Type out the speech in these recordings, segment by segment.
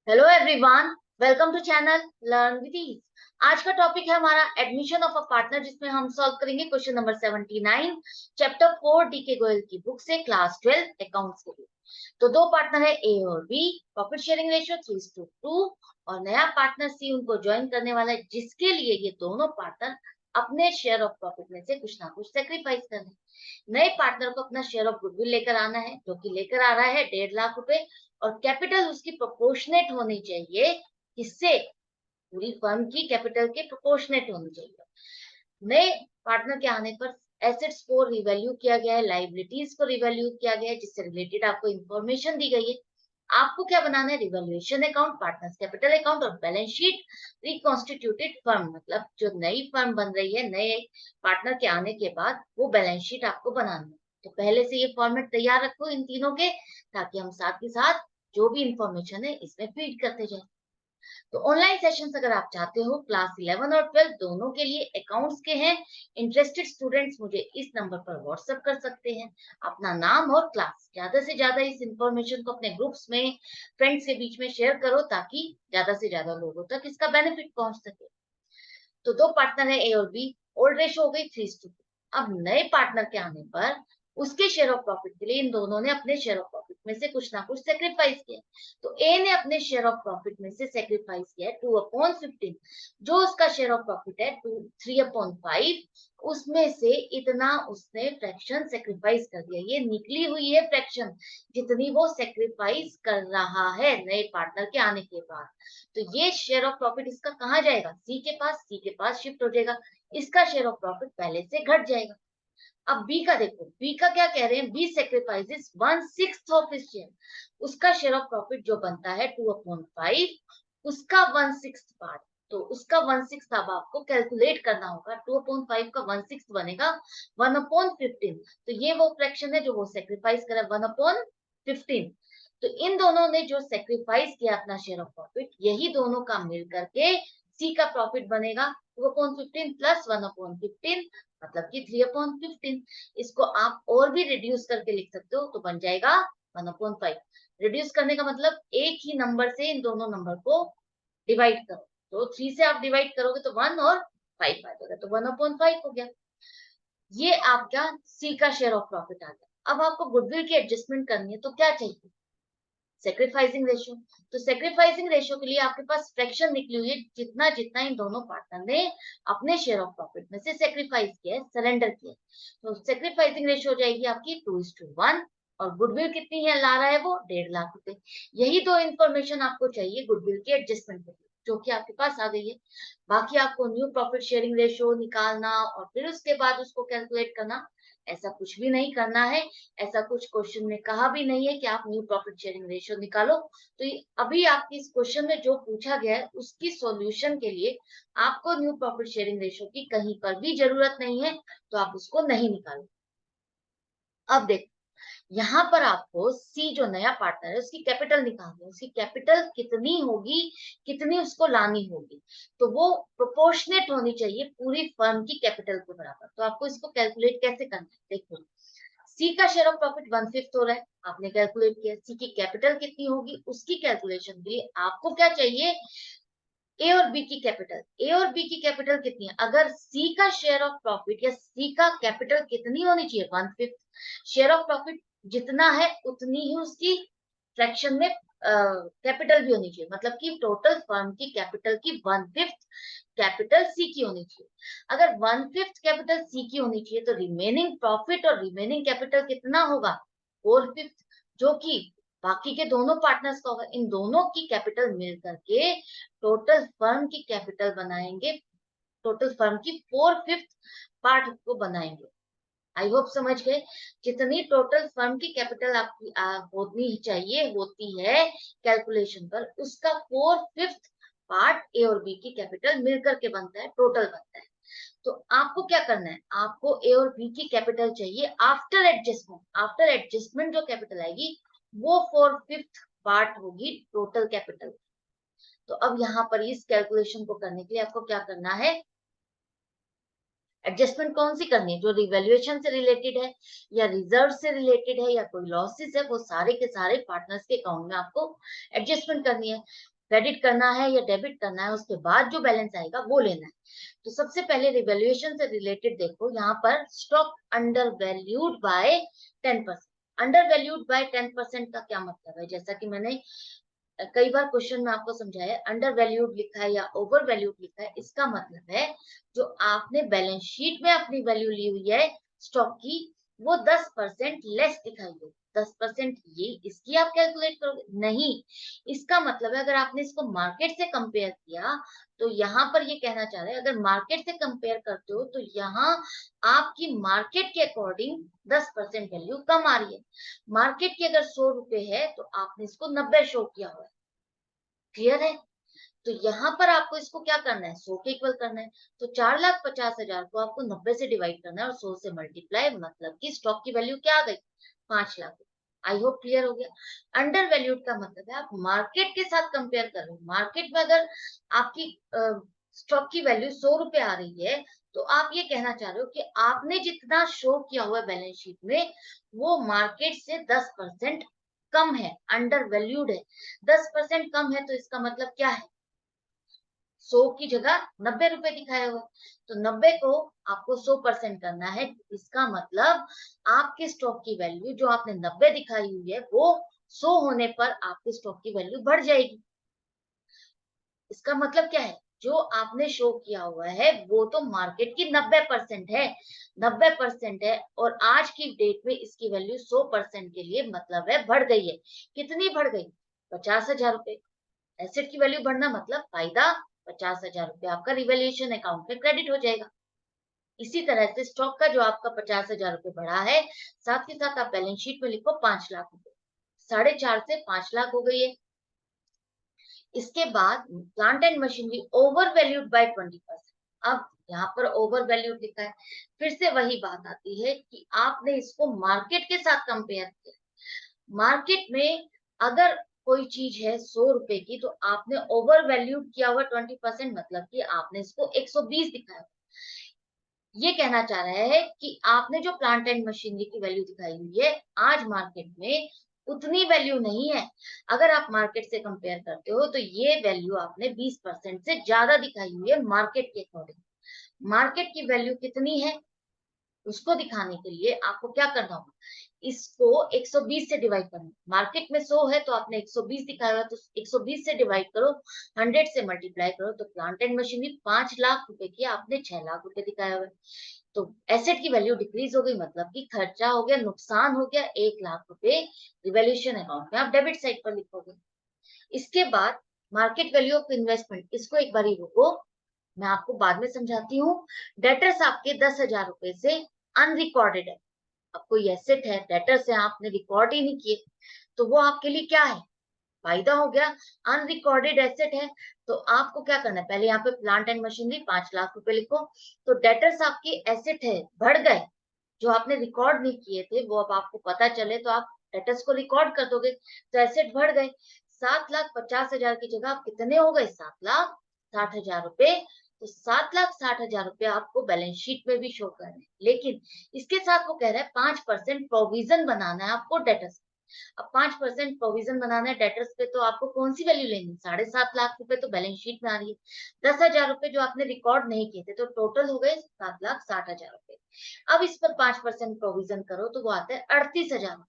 Hello everyone, welcome to channel learn with ease. आज का topic है हमारा एडमिशन ऑफ अ पार्टनर, जिसमें हम सॉल्व करेंगे क्वेश्चन नंबर 79 चैप्टर 4 डी के गोयल की बुक से क्लास 12 अकाउंट्स के लिए। तो दो पार्टनर है ए और बी, प्रॉफिट शेयरिंग रेशियो 3:2 और नया पार्टनर सी उनको ज्वाइन करने वाला है, जिसके लिए ये दोनों पार्टनर अपने शेयर ऑफ प्रॉफिट में से कुछ ना कुछ सेक्रीफाइस करने। नए पार्टनर को अपना शेयर ऑफ गुडविल लेकर आना है, जो कि लेकर आ रहा है 1.5 लाख रुपए, और कैपिटल उसकी प्रोपोर्शनेट होनी चाहिए। किससे? पूरी फर्म की कैपिटल के प्रोपोर्शनेट होनी चाहिए। नए पार्टनर के आने पर एसेट्स को रिवैल्यू किया गया है, लाइबिलिटीज को रिवैल्यू किया गया है, जिससे रिलेटेड आपको इंफॉर्मेशन दी गई है। आपको क्या बनाना है? Revaluation account, partners capital account और बैलेंस शीट। रिकॉन्स्टिट्यूटेड फर्म मतलब जो नई फर्म बन रही है नए पार्टनर के आने के बाद, वो बैलेंस शीट आपको बनानी है। तो पहले से ये फॉर्मेट तैयार रखो इन तीनों के, ताकि हम साथ ही साथ जो भी इंफॉर्मेशन है इसमें फीड करते जाए। तो ऑनलाइन सेशंस अगर आप चाहते हो, क्लास 11 और 12 दोनों के लिए अकाउंट्स के हैं। इंटरेस्टेड स्टूडेंट्स मुझे इस नंबर पर व्हाट्सएप कर सकते हैं अपना नाम और क्लास। ज्यादा से ज्यादा इस इंफॉर्मेशन को अपने ग्रुप्स में, फ्रेंड्स के बीच में शेयर करो, ताकि ज्यादा से ज्यादा लोगों तक इसका बेनिफिट पहुंच सके। तो दो पार्टनर है ए और बी, ओल्ड रेशो हो गई 3:2। अब नए पार्टनर के आने पर उसके शेयर ऑफ प्रॉफिट के लिए इन दोनों ने अपने शेयर ऑफ प्रॉफिट में से कुछ ना कुछ सेक्रीफाइस किया। तो ए ने अपने शेयर ऑफ प्रॉफिट में से सेक्रीफाइस किया है 2/15, जो उसका शेयर ऑफ प्रॉफिट है 3/5, उसमें से इतना उसने फ्रैक्शन सेक्रीफाइस कर दिया। ये निकली हुई है फ्रैक्शन, जितनी वो सेक्रीफाइस कर रहा है नए पार्टनर के आने के बाद। तो ये शेयर ऑफ प्रॉफिट इसका कहाँ जाएगा? सी के पास शिफ्ट हो जाएगा। इसका शेयर ऑफ प्रॉफिट पहले से घट जाएगा। अब बी का देखो, बी का क्या कह रहे हैं? B sacrifices 1/6 of his share. उसका शेयर ऑफ प्रॉफिट जो बनता है 2/5, उसका 1/6 पार्ट। तो उसका 1/6 अब आपको कैलकुलेट करना होगा। 2/5 का 1/6 बनेगा 1/15। तो ये वो फ्रैक्शन है जो वो सेक्रीफाइस करे 1/15। तो इन दोनों ने जो सेक्रीफाइस किया अपना शेयर ऑफ प्रॉफिट, यही दोनों का मिल करके सी का प्रॉफिट बनेगा 2/15 प्लस 1/15, मतलब कि 3/15। इसको आप और भी रिड्यूस करके लिख सकते हो, तो बन जाएगा 1/5। रिड्यूस करने का मतलब एक ही नंबर से इन दोनों नंबर को डिवाइड करो। तो 3 से आप डिवाइड करोगे तो 1 और 5 आ जाएगा, तो 1/5 हो गया। ये आपका सी का शेयर ऑफ प्रॉफिट आ गया। अब आपको गुडविल की एडजस्टमेंट करनी है, तो क्या चाहिए? Sacrificing ratio. तो सेक्रीफाइसिंग रेशियो के लिए आपके पास फ्रैक्शन निकली हुई है, जितना जितना इन दोनों पार्टनर ने अपने शेयर ऑफ प्रॉफिट में से सेक्रीफाइस किया है, सरेंडर किया है। तो सेक्रीफाइसिंग रेशियो हो जाएगी आपकी 2:1। और गुडविल कितनी है ला रहा है वो? 1.5 लाख रुपए। यही दो इंफॉर्मेशन आपको चाहिए गुडविल की एडजस्टमेंट के लिए, जो कि आपके पास आ गई है। बाकी आपको न्यू प्रॉफिट शेयरिंग रेशियो निकालना और फिर उसके बाद उसको कैलकुलेट करना, ऐसा कुछ भी नहीं करना है। ऐसा कुछ क्वेश्चन में कहा भी नहीं है कि आप न्यू प्रॉफिट शेयरिंग रेशियो निकालो। तो अभी आपकी इस क्वेश्चन में जो पूछा गया है उसकी सॉल्यूशन के लिए आपको न्यू प्रॉफिट शेयरिंग रेशियो की कहीं पर भी जरूरत नहीं है, तो आप उसको नहीं निकालो। अब देखो, यहाँ पर आपको सी जो नया पार्टनर है उसकी कैपिटल निकालनी है। उसकी कैपिटल कितनी होगी, कितनी उसको लानी होगी, तो वो प्रोपोर्शनेट होनी चाहिए पूरी फर्म की कैपिटल के बराबर। तो आपको इसको कैलकुलेट कैसे करना है? देखो, सी का शेयर ऑफ प्रॉफिट 1/5 हो रहा है, आपने कैलकुलेट किया। सी की कैपिटल कितनी होगी, उसकी कैलकुलेशन के लिए आपको क्या चाहिए? ए और बी की कैपिटल। ए और बी की कैपिटल कितनी है? अगर सी का शेयर ऑफ प्रॉफिट या सी का कैपिटल कितनी होनी चाहिए? 1/5। शेयर ऑफ प्रॉफिट जितना है उतनी ही उसकी फ्रैक्शन में कैपिटल भी होनी चाहिए, मतलब कि टोटल फर्म की कैपिटल की 1/5 कैपिटल सी की होनी चाहिए। अगर 1/5 कैपिटल सी की होनी चाहिए, तो रिमेनिंग प्रॉफिट और रिमेनिंग कैपिटल कितना होगा? 4/5, जो कि बाकी के दोनों पार्टनर्स का होगा। इन दोनों की कैपिटल मिल करके टोटल फर्म की कैपिटल बनाएंगे, टोटल फर्म की 4/5 पार्ट को बनाएंगे। आई होप समझ गए। जितनी टोटल फर्म की कैपिटल आपकी होनी चाहिए, होती है कैलकुलेशन पर, उसका 4/5 पार्ट ए और बी की कैपिटल मिलकर के बनता है, टोटल बनता है। तो आपको क्या करना है? आपको ए और बी की कैपिटल चाहिए आफ्टर एडजस्टमेंट। आफ्टर एडजस्टमेंट जो कैपिटल आएगी वो 4/5 पार्ट होगी टोटल कैपिटल। तो अब यहाँ पर इस कैलकुलेशन को करने के लिए आपको क्या करना है? एडजस्टमेंट कौन सी करनी है? जो रिवैल्यूएशन से रिलेटेड है या रिजर्व से रिलेटेड है या कोई लॉसेस है, वो सारे के सारे पार्टनर्स के अकाउंट में आपको एडजस्टमेंट करनी है। क्रेडिट करना है या डेबिट करना है, उसके बाद जो बैलेंस आएगा वो लेना है। तो सबसे पहले रिवैल्यूएशन से रिलेटेड देखो, यहाँ पर stock under valued bye 10%। Under valued bye 10% का क्या मतलब है? जैसा कि मैंने कई बार क्वेश्चन में आपको समझाया, अंडर वैल्यूड लिखा है या ओवर वैल्यूड लिखा है, इसका मतलब है जो आपने बैलेंस शीट में अपनी वैल्यू ली हुई है स्टॉक की, वो 10% लेस दिखाई दे। 10% ये इसकी आप कैलकुलेट करोगे नहीं, इसका मतलब है अगर आपने इसको मार्केट से कंपेयर किया, तो यहाँ पर ये कहना चाह रहे हैं अगर मार्केट से कंपेयर करते हो तो यहाँ आपकी मार्केट के अकॉर्डिंग 10% वैल्यू कम आ रही है। मार्केट की अगर 100 रुपए है तो आपने इसको 90 शो किया हुआ है। क्लियर है? तो यहाँ पर आपको इसको क्या करना है, 100 के इक्वल करना है। तो 4,50,000 को आपको 90 से डिवाइड करना है और 100 से मल्टीप्लाई, मतलब कि स्टॉक की वैल्यू क्या आ गई, 5 लाख। आई होप क्लियर हो गया। अंडर वैल्यूड का मतलब है आप मार्केट के साथ कंपेयर कर रहे हो। मार्केट में अगर आपकी स्टॉक की वैल्यू 100 रुपए आ रही है, तो आप ये कहना चाह रहे हो कि आपने जितना शो किया हुआ है बैलेंस शीट में, वो मार्केट से 10% कम है, अंडर वैल्यूड है। 10% कम है तो इसका मतलब क्या है, 100 की जगह 90 रुपए दिखाया हुआ, तो 90 को आपको 100% करना है। इसका मतलब आपके स्टॉक की वैल्यू जो आपने 90 दिखाई हुई है, वो 100 होने पर आपके स्टॉक की वैल्यू बढ़ जाएगी। इसका मतलब क्या है, जो आपने शो किया हुआ है वो तो मार्केट की 90% है, 90% है, और आज की डेट में इसकी वैल्यू 100% के लिए मतलब है बढ़ गई है। कितनी बढ़ गई, 50,000 रुपए। एसेट की वैल्यू बढ़ना मतलब फायदा, 50,000 रुपए आपका रिवैल्यूएशन अकाउंट में क्रेडिट हो जाएगा। इसी तरह से स्टॉक का जो आपका 50,000 रुपए बढ़ा है, साथ के साथ आप बैलेंस शीट में लिखो 5 लाख रुपए, 4.5 से 5 लाख हो गई है। इसके बाद plant and machinery over valued bye 20%। अब यहाँ पर ओवर वैल्यूड लिखा है, फिर से वही बात आती है कि आपने इसको मार्केट के साथ कंपेयर किया। मार्केट में अगर कोई चीज है 100 रुपए की, तो आपने ओवर वैल्यूड किया हुआ 20%, मतलब कि आपने इसको 120 दिखाया। ये कहना चाह रहा है कि आपने जो प्लांट एंड मशीनरी की वैल्यू दिखाई हुई है आज मार्केट में, उतनी वैल्यू नहीं है। अगर आप मार्केट से कंपेयर करते हो तो ये वैल्यू आपने 20% से ज्यादा दिखाई हुई है मार्केट के अकॉर्डिंग। मार्केट की वैल्यू कितनी है उसको दिखाने के लिए आपको क्या करना होगा, इसको 120 से डिवाइड करना। मार्केट में 100 है तो आपने 120 दिखाया हुआ, तो 120 से डिवाइड करो, 100 से मल्टीप्लाई करो, तो प्लांट एंड मशीनरी 5 लाख रुपए की, आपने 6 लाख रुपए दिखाया हुआ है। तो एसेट की वैल्यू डिक्रीज हो गई, मतलब कि खर्चा हो गया, नुकसान हो गया 1 लाख रुपए। रिवैल्यूएशन अकाउंट में आप डेबिट साइड पर लिखोगे। इसके बाद मार्केट वैल्यू ऑफ इन्वेस्टमेंट, इसको एक बार रुको, मैं आपको बाद में समझाती हूँ। डेटर्स आपके 10,000 रुपए से अनरिकॉर्डेड है। अब कोई एसेट है, डेटर्स है, आपने रिकॉर्ड ही नहीं किए, तो वो आपके लिए क्या है, फायदा हो गया। अनरिकॉर्डेड एसेट है, तो आपको क्या करना है, पहले यहाँ पे प्लांट एंड मशीनरी 5 लाख रुपए लिखो। तो डेटर्स आपकी एसेट है, बढ़ गए, जो आपने रिकॉर्ड नहीं किए थे वो अब आपको पता चले तो आप डेटर्स को रिकॉर्ड कर दोगे, तो एसेट बढ़ गए। 7,50,000 की जगह आप कितने हो गए, 7,60,000 रुपए। तो 7,60,000 रुपए आपको बैलेंस शीट में भी शो करना है, लेकिन इसके साथ वो कह रहा है 5% प्रोविजन बनाना है आपको डेटर्स। अब 5% प्रोविजन बनाना है डेटर्स पे, तो आपको कौन सी वैल्यू लेनी, 7.5 लाख रुपए तो बैलेंस शीट में आ रही है, 10,000 रुपए जो आपने रिकॉर्ड नहीं किए थे, तो टोटल हो गए 7,60,000 रुपए। अब इस पर 5% प्रोविजन करो तो वो आता है 38,000।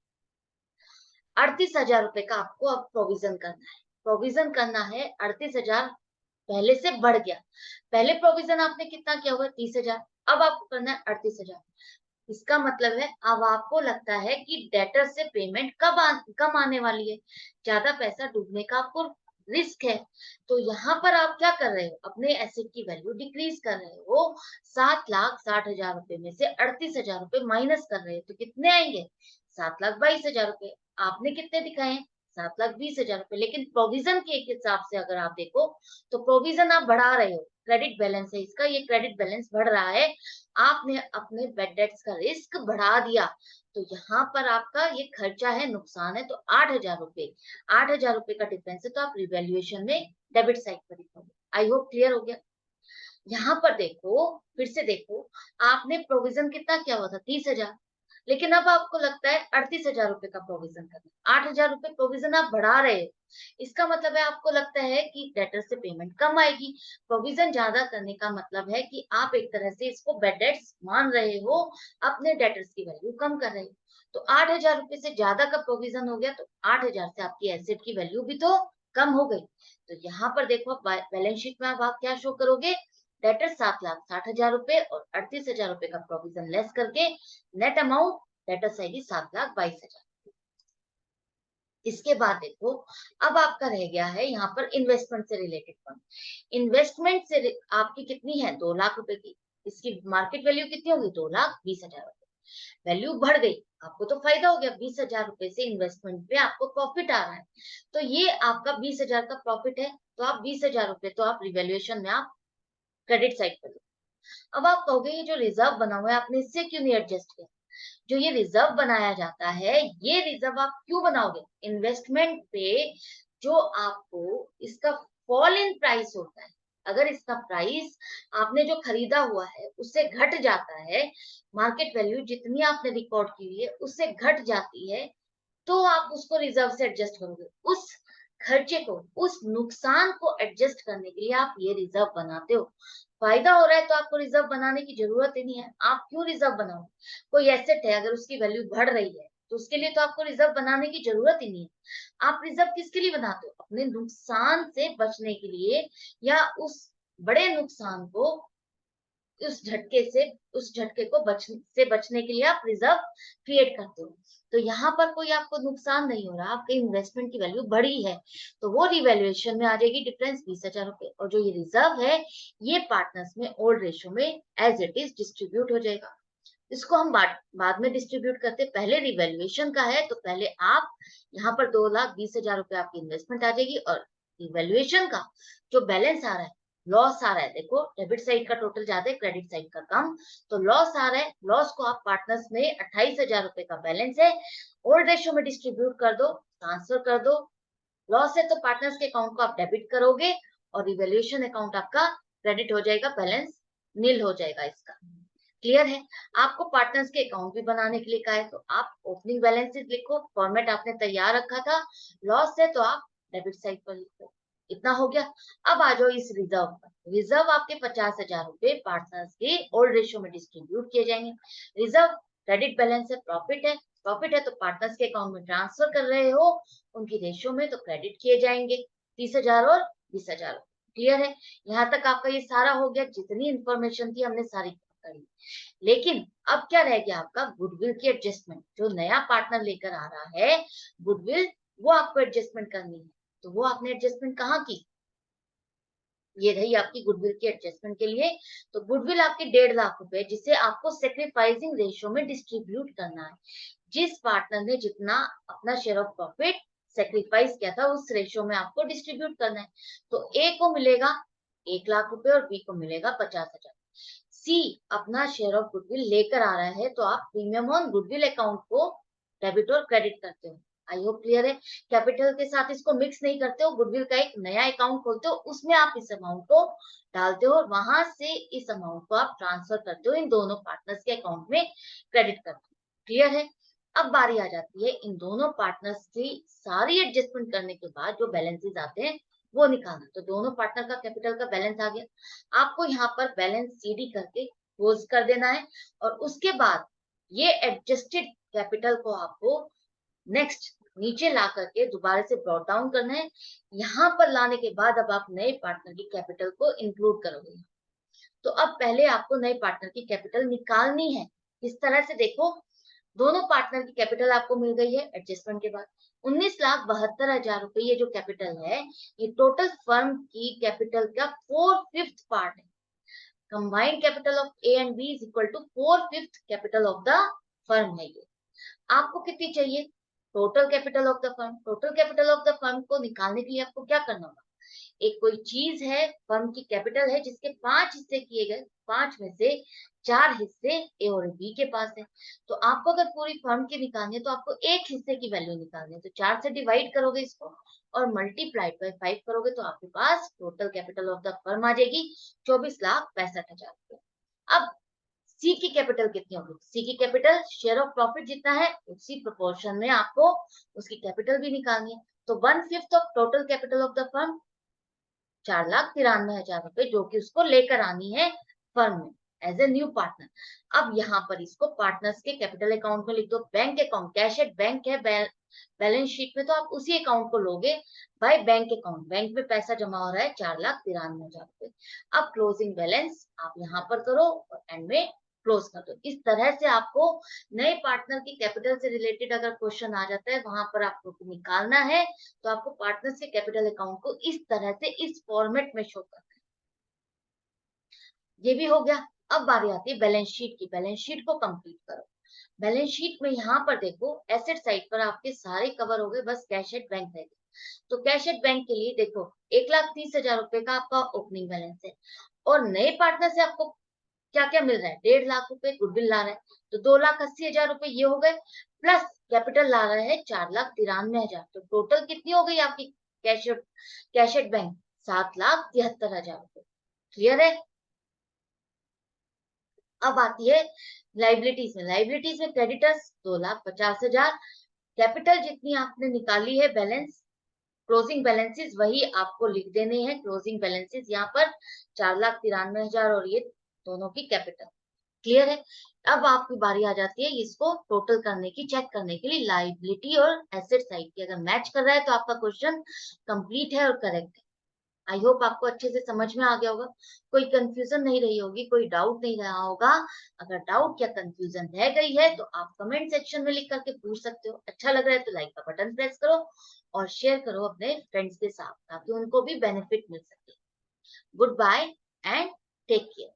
38,000 रुपए का आपको अब प्रोविजन करना है। प्रोविजन करना है 38,000, पहले से बढ़ गया। पहले प्रोविजन आपने कितना किया हुआ है, 30,000, अब आपको करना है 38,000। इसका मतलब है अब आपको लगता है कि डेटर से पेमेंट कम आने वाली है, ज्यादा पैसा डूबने का आपको रिस्क है। तो यहाँ पर आप क्या कर रहे हो, अपने एसेट की वैल्यू डिक्रीज कर रहे हो। 7,60,000 रुपए में से 38,000 रुपए माइनस कर रहे हो, तो कितने आएंगे, 7,22,000 रुपए। आपने कितने दिखाए हैं, 7,20,000 रुपए, लेकिन प्रोविजन के एक हिसाब से अगर आप देखो तो प्रोविजन आप बढ़ा रहे हो। क्रेडिट बैलेंस है इसका, ये क्रेडिट बैलेंस बढ़ रहा है, आपने अपने बेड डेट्स का रिस्क बढ़ा दिया। तो यहाँ पर आपका ये खर्चा है, नुकसान है, तो 8,000 रुपए, 8,000 रुपए का डिफरेंस है, तो आप रिवैल्यूएशन में डेबिट साइड पर लिखोगे। आई होप क्लियर हो गया। यहाँ पर देखो, फिर से देखो, आपने प्रोविजन कितना किया हुआ था, 30,000, लेकिन अब आपको लगता है 38,000 रुपए का प्रोविजन करना, 8,000 रुपए प्रोविजन आप बढ़ा रहे हो। इसका मतलब है आपको लगता है कि डेटर से पेमेंट कम आएगी। प्रोविजन ज्यादा करने का मतलब है कि आप एक तरह से इसको बेड डेट्स मान रहे हो, अपने डेटर्स की वैल्यू कम कर रहे हो। तो 8,000 रुपए से ज्यादा का प्रोविजन हो गया, तो 8,000 से आपकी एसेट की वैल्यू भी तो कम हो गई। तो यहाँ पर देखो बैलेंस शीट में अब आप क्या शो करोगे, डेटर 7,60,000 रुपए और 38,000 रुपए का प्रोविजन लेस करके नेट अमाउंट डेटर आएगी 7,22,000। इसके बाद देखो, अब आपका रह गया है यहाँ पर इन्वेस्टमेंट से रिलेटेड फंड। इन्वेस्टमेंट से आपकी कितनी है, 2 लाख रुपए की। इसकी मार्केट वैल्यू कितनी होगी, 2,20,000 रुपए। वैल्यू बढ़ गई, आपको तो फायदा हो गया, 20,000 रुपए से इन्वेस्टमेंट पे आपको प्रॉफिट आ रहा है। तो ये आपका 20,000 का प्रॉफिट है, तो आप 20,000 रुपए तो आप रिवैल्यूएशन में आप क्रेडिट साइड पर लो। अब आप कहोगे ये जो रिजर्व बना हुआ है आपने इससे क्यों नहीं एडजस्ट किया। जो ये रिजर्व बनाया जाता है, ये रिजर्व आप क्यों बनाओगे, इन्वेस्टमेंट पे जो आपको इसका फॉल इन प्राइस होता है, अगर इसका प्राइस आपने जो खरीदा हुआ है उससे घट जाता है, मार्केट वैल्यू जितनी आपने रिकॉर्ड की हुई है उससे घट जाती है, तो आप उसको रिजर्व से एडजस्ट करोगे। उस खर्चे को, उस नुकसान को एडजस्ट करने के लिए आप ये रिजर्व बनाते हो। फायदा हो रहा है तो आपको रिजर्व बनाने की जरूरत ही नहीं है, आप क्यों रिजर्व बनाओ। कोई एसेट है अगर उसकी वैल्यू बढ़ रही है तो उसके लिए तो आपको रिजर्व बनाने की जरूरत ही नहीं है। आप रिजर्व किसके लिए बनाते हो, अपने नुकसान से बचने के लिए, या उस बड़े नुकसान को, उस झटके को बचने के लिए आप रिजर्व क्रिएट करते हो। तो यहाँ पर कोई आपको नुकसान नहीं हो रहा, आपके इन्वेस्टमेंट की वैल्यू बढ़ी है, तो वो रिवैल्यूएशन में आ जाएगी डिफरेंस 20,000 रुपए। और जो ये रिजर्व है ये पार्टनर्स में ओल्ड रेशियो में एज इट इज डिस्ट्रीब्यूट हो जाएगा। इसको हम बाद में डिस्ट्रीब्यूट करते, पहले रिवैल्यूएशन का है, तो पहले आप यहाँ पर 2,20,000 रुपए आपकी इन्वेस्टमेंट आ जाएगी, और रिवैल्यूएशन का जो बैलेंस आ रहा है, लॉस आ रहा है, देखो डेबिट साइड का टोटल ज्यादा है, क्रेडिट साइड का कम, तो लॉस आ रहा है, लॉस को आप पार्टनर्स में 28,000 रुपए का बैलेंस है, ओल्ड रेशियो में डिस्ट्रीब्यूट कर दो, ट्रांसफर कर दो। लॉस है तो पार्टनर्स के अकाउंट को आप डेबिट करोगे, और रिवैल्यूएशन अकाउंट आपका क्रेडिट हो जाएगा, बैलेंस नील हो जाएगा इसका। क्लियर है। आपको पार्टनर्स के अकाउंट भी बनाने के लिए कहा है, तो आप ओपनिंग बैलेंसेस लिखो, फॉर्मेट आपने तैयार रखा था। लॉस है तो आप डेबिट साइड पर लिखो। इतना हो गया। अब आ जाओ इस रिजर्व पर। रिजर्व आपके 50,000 रुपए पार्टनर्स के ओल्ड रेशियो में डिस्ट्रीब्यूट किए जाएंगे। रिजर्व क्रेडिट बैलेंस है, प्रॉफिट है, प्रॉफिट है तो पार्टनर्स के अकाउंट में ट्रांसफर कर रहे हो, उनकी रेशियो में तो क्रेडिट किए जाएंगे 30,000 और 20,000। क्लियर है। यहाँ तक आपका ये सारा हो गया, जितनी इंफॉर्मेशन थी हमने सारी करी। लेकिन अब क्या रह गया आपका, गुडविल की एडजस्टमेंट। जो नया पार्टनर लेकर आ रहा है गुडविल, वो आपको एडजस्टमेंट करनी है। तो वो आपने एडजस्टमेंट कहाँ की, ये रही आपकी गुडविल की एडजस्टमेंट के लिए। तो गुडविल आपकी 1.5 लाख रुपए, जिसे आपको सेक्रीफाइसिंग रेशियो में डिस्ट्रीब्यूट करना है। जिस पार्टनर ने जितना अपना शेयर ऑफ प्रॉफिट सेक्रीफाइस किया था उस रेशियो में आपको डिस्ट्रीब्यूट करना है। तो ए को मिलेगा 1 लाख रुपए और बी को मिलेगा 50,000। सी अपना शेयर ऑफ गुडविल लेकर आ रहा है, तो आप प्रीमियम ऑन गुडविल अकाउंट को डेबिट और क्रेडिट करते हो। आई होप क्लियर है। कैपिटल के साथ इसको मिक्स नहीं करते हो, गुडविल का एक नया अकाउंट खोलते हो, उसमें आप इस अमाउंट को डालते हो और वहां से इस अमाउंट को आप ट्रांसफर करते हो इन दोनों पार्टनर्स के अकाउंट में क्रेडिट करते हो। क्लियर है। अब बारी आ जाती है इन दोनों पार्टनर्स की सारी एडजस्टमेंट करने के बाद जो बैलेंसेस आते हैं वो निकालना। तो दोनों पार्टनर का कैपिटल का बैलेंस आ गया, आपको यहाँ पर बैलेंस सीडी करके क्लोज कर देना है, और उसके बाद ये एडजस्टेड कैपिटल को आपको नेक्स्ट नीचे ला करके दोबारा से ब्रॉट डाउन करना है। यहाँ पर लाने के बाद अब आप नए पार्टनर की कैपिटल को इंक्लूड करोगे। तो अब पहले आपको नए पार्टनर की कैपिटल निकालनी है। इस तरह से देखो, दोनों पार्टनर की कैपिटल आपको मिल गई है एडजस्टमेंट के बाद 19,72,000 रुपए। ये जो कैपिटल है ये टोटल फर्म की कैपिटल का 4/5 पार्ट है। Combined capital of A and B is equal to 4/5 capital of the firm है ये। आपको कितनी चाहिए, total capital of the firm. Total capital of the firm को निकालने के लिए आपको क्या करना होगा, एक कोई चीज है, फर्म की कैपिटल है जिसके 5 हिस्से किए गए, 5 में से 4 हिस्से ए और बी के पास है। तो आपको अगर पूरी फर्म की निकालनी है तो आपको एक हिस्से की वैल्यू निकालनी है, तो 4 से डिवाइड करोगे इसको और मल्टीप्लाइड बाय 5 करोगे तो आपके पास total capital of the firm आ जाएगी 24,65,000 रुपए। अब सी की कैपिटल कितनी होगी, सी की कैपिटल शेयर ऑफ प्रॉफिट जितना है उसी प्रोपोर्शन में आपको उसकी कैपिटल भी निकालनी है। तो 1/5 of total capital of the firm 4,93,000 रुपए, जो कि उसको लेकर आनी है फर्म में एज ए न्यू पार्टनर। अब यहाँ पर इसको पार्टनर्स के कैपिटल अकाउंट में लिख दो। Bank account, cash at bank है बैलेंस शीट में, तो आप उसी अकाउंट को लोगे बाय बैंक अकाउंट। बैंक में पैसा जमा हो रहा है 4,93,000 रुपए। अब क्लोजिंग बैलेंस आप यहाँ पर करो और एंड में क्लोज कर दो। इस तरह से आपको नए पार्टनर की कैपिटल से रिलेटेड अगर क्वेश्चन आ जाता है वहां पर आपको निकालना है, तो आपको पार्टनर्स के कैपिटल अकाउंट को इस तरह से इस फॉर्मेट में शो करना है। ये भी हो गया। अब बारी आती है बैलेंस शीट की। बैलेंस शीट को कंप्लीट करो। बैलेंस शीट में यहाँ पर देखो एसेट साइड पर आपके सारे कवर हो गए, बस कैश एट बैंक रह गए। तो कैश एट बैंक के लिए देखो 1,30,000 रुपए का आपका ओपनिंग बैलेंस है, और नए पार्टनर से आपको क्या क्या मिल रहा है, 1.5 लाख रुपए गुडविल ला रहा है, तो 2,80,000 रुपए ये हो गए, प्लस कैपिटल ला रहा है 4,93,000। तो टोटल कितनी हो गई आपकी कैश एट बैंक, 7,73,000 रुपए। क्लियर है। अब आती है लाइबिलिटीज में। लाइबिलिटीज में क्रेडिटर्स 2,50,000, कैपिटल जितनी आपने निकाली है बैलेंस, क्लोजिंग बैलेंसेस वही आपको लिख देने हैं। क्लोजिंग बैलेंसेस यहाँ पर 4,93,000 और ये दोनों की कैपिटल। क्लियर है। अब आपकी बारी आ जाती है इसको टोटल करने की, चेक करने के लिए लाइबिलिटी और एसेट साइड की। अगर मैच कर रहा है तो आपका क्वेश्चन कंप्लीट है और करेक्ट है। आई होप आपको अच्छे से समझ में आ गया होगा, कोई कंफ्यूजन नहीं रही होगी, कोई डाउट नहीं रहा होगा। अगर डाउट या कंफ्यूजन रह गई है तो आप कमेंट सेक्शन में लिख करके पूछ सकते हो। अच्छा लग रहा है तो लाइक का बटन प्रेस करो और शेयर करो अपने फ्रेंड्स के साथ, ताकि उनको भी बेनिफिट मिल सके। Goodbye and take care.